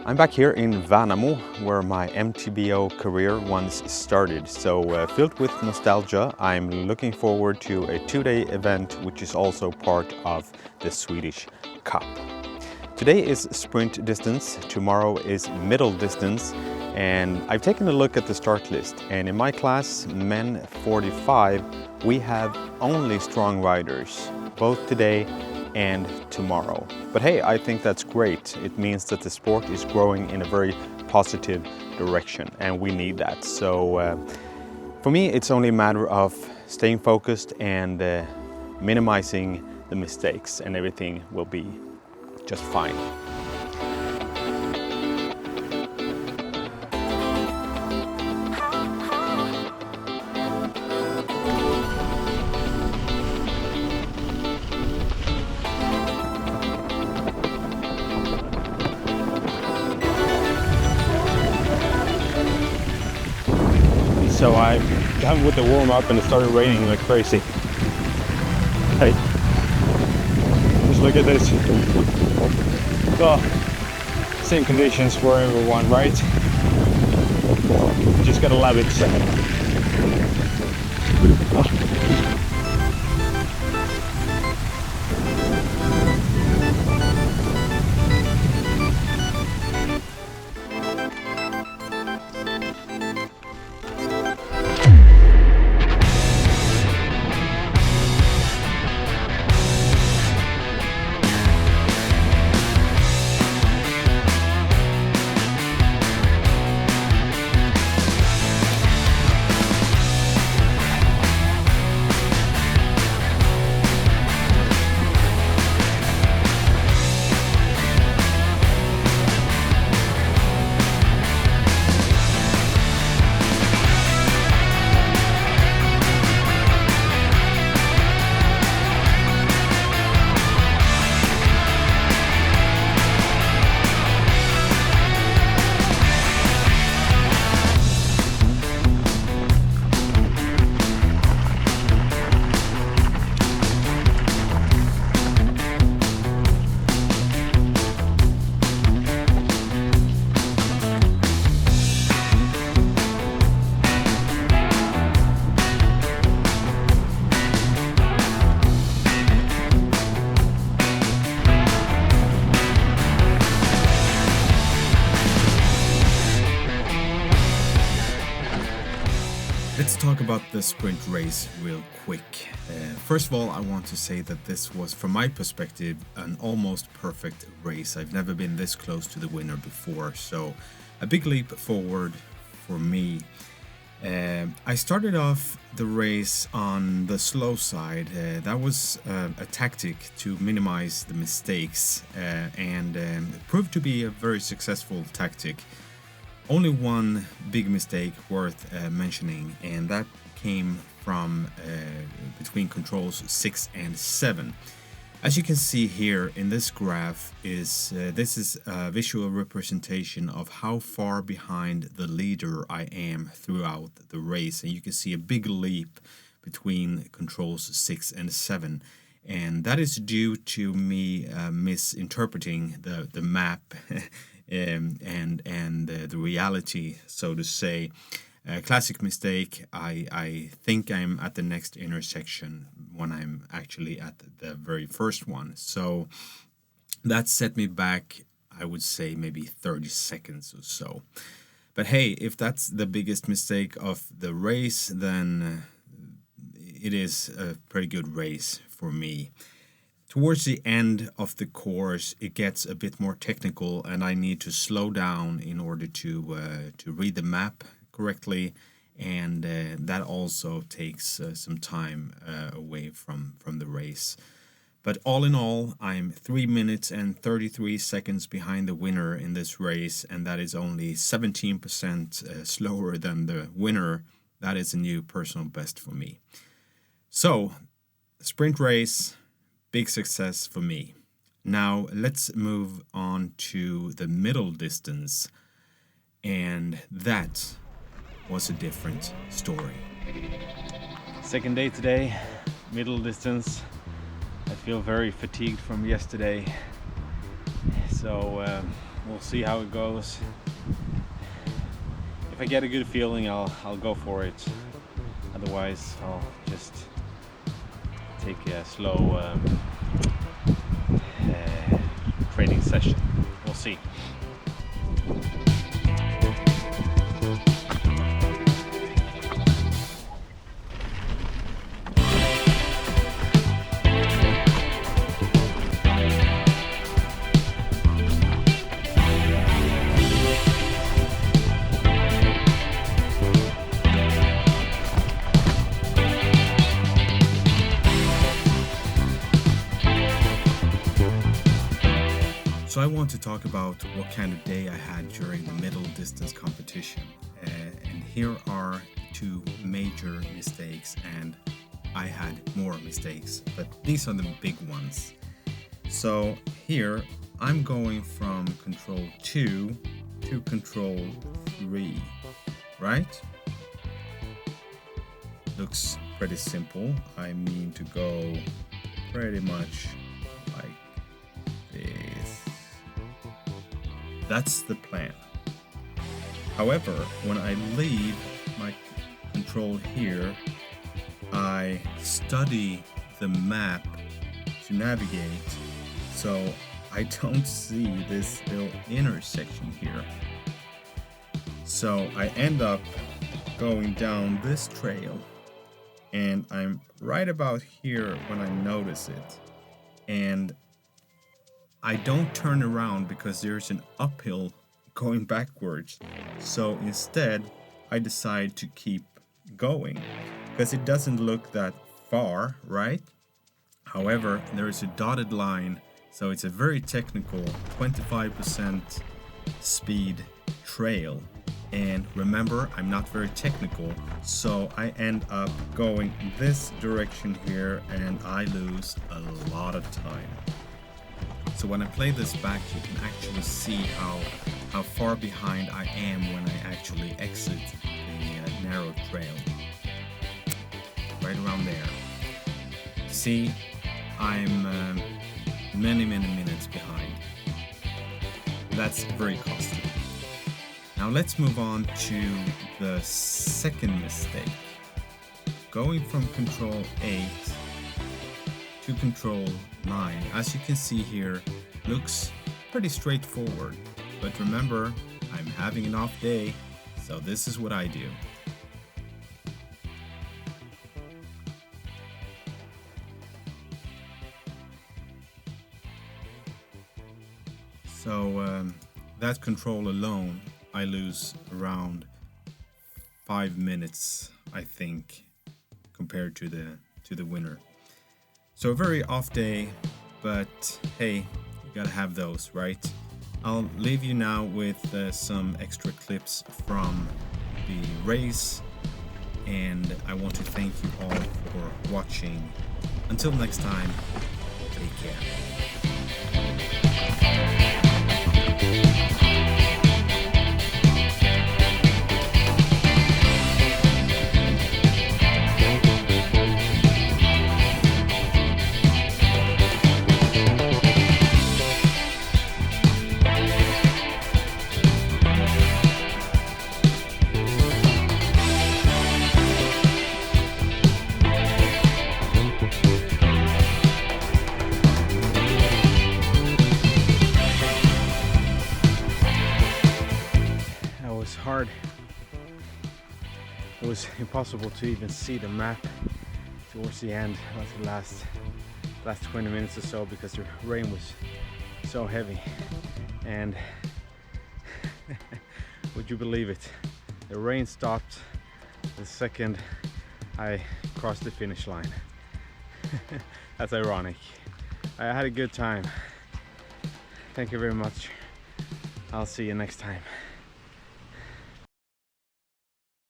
I'm back here in Värnamo, where my MTBO career once started. So filled with nostalgia, I'm looking forward to a 2-day event which is also part of the Swedish Cup. Today is sprint distance, tomorrow is middle distance, and I've taken a look at the start list, and in my class, men 45, we have only strong riders, both today and tomorrow. But hey, I think that's great. It means that the sport is growing in a very positive direction, and we need that. So for me, it's only a matter of staying focused and minimizing the mistakes, and everything will be just fine. So I got with the warm-up and it started raining like crazy. Hey, just look at this. Oh, same conditions for everyone, right? Just gotta love it. Let's talk about the sprint race real quick. First of all, I want to say that this was, from my perspective, an almost perfect race. I've never been this close to the winner before, so a big leap forward for me. I started off the race on the slow side. That was a tactic to minimize the mistakes, and it proved to be a very successful tactic. Only one big mistake worth mentioning, and that came from between controls 6 and 7. As you can see here in this graph, this is a visual representation of how far behind the leader I am throughout the race, and you can see a big leap between controls 6 and 7, and that is due to me misinterpreting the map. and the reality, so to say. Classic mistake. I think I'm at the next intersection when I'm actually at the very first one. So that set me back, I would say, maybe 30 seconds or so. But hey, if that's the biggest mistake of the race, then it is a pretty good race for me. Towards the end of the course, it gets a bit more technical, and I need to slow down in order to read the map correctly, and that also takes some time away from the race. But all in all, I'm 3 minutes and 33 seconds behind the winner in this race, and that is only 17% slower than the winner. That is a new personal best for me. So, sprint race, big success for me. Now let's move on to the middle distance, and that was a different story. Second day today, middle distance. I feel very fatigued from yesterday. So We'll see how it goes. If I get a good feeling, I'll go for it. Otherwise, I'll just take a slow training session. We'll see. So I want to talk about what kind of day I had during the middle distance competition. And here are two major mistakes, and I had more mistakes, but these are the big ones. So here I'm going from control 2 to control 3, right? Looks pretty simple. I mean to go pretty much like this. That's the plan. However, when I leave my control here, I study the map to navigate, so I don't see this little intersection here. So I end up going down this trail, and I'm right about here when I notice it. And I don't turn around because there's an uphill going backwards. So instead, I decide to keep going because it doesn't look that far, right? However, there is a dotted line, so it's a very technical 25% speed trail. And remember, I'm not very technical, so I end up going this direction here and I lose a lot of time. So when I play this back, you can actually see how far behind I am when I actually exit the narrow trail. Right around there. See, I'm many minutes behind. That's very costly. Now let's move on to the second mistake. Going from control 8 to control 9, as you can see here, looks pretty straightforward. But remember, I'm having an off day, so this is what I do. So that control alone, I lose around 5 minutes, I think, compared to the winner. So a very off day, but hey, you gotta have those, right? I'll leave you now with some extra clips from the race, and I want to thank you all for watching. Until next time, take care. Hard. It was impossible to even see the map towards the end, like the last 20 minutes or so, because the rain was so heavy. And would you believe it? The rain stopped the second I crossed the finish line. That's ironic. I had a good time. Thank you very much. I'll see you next time.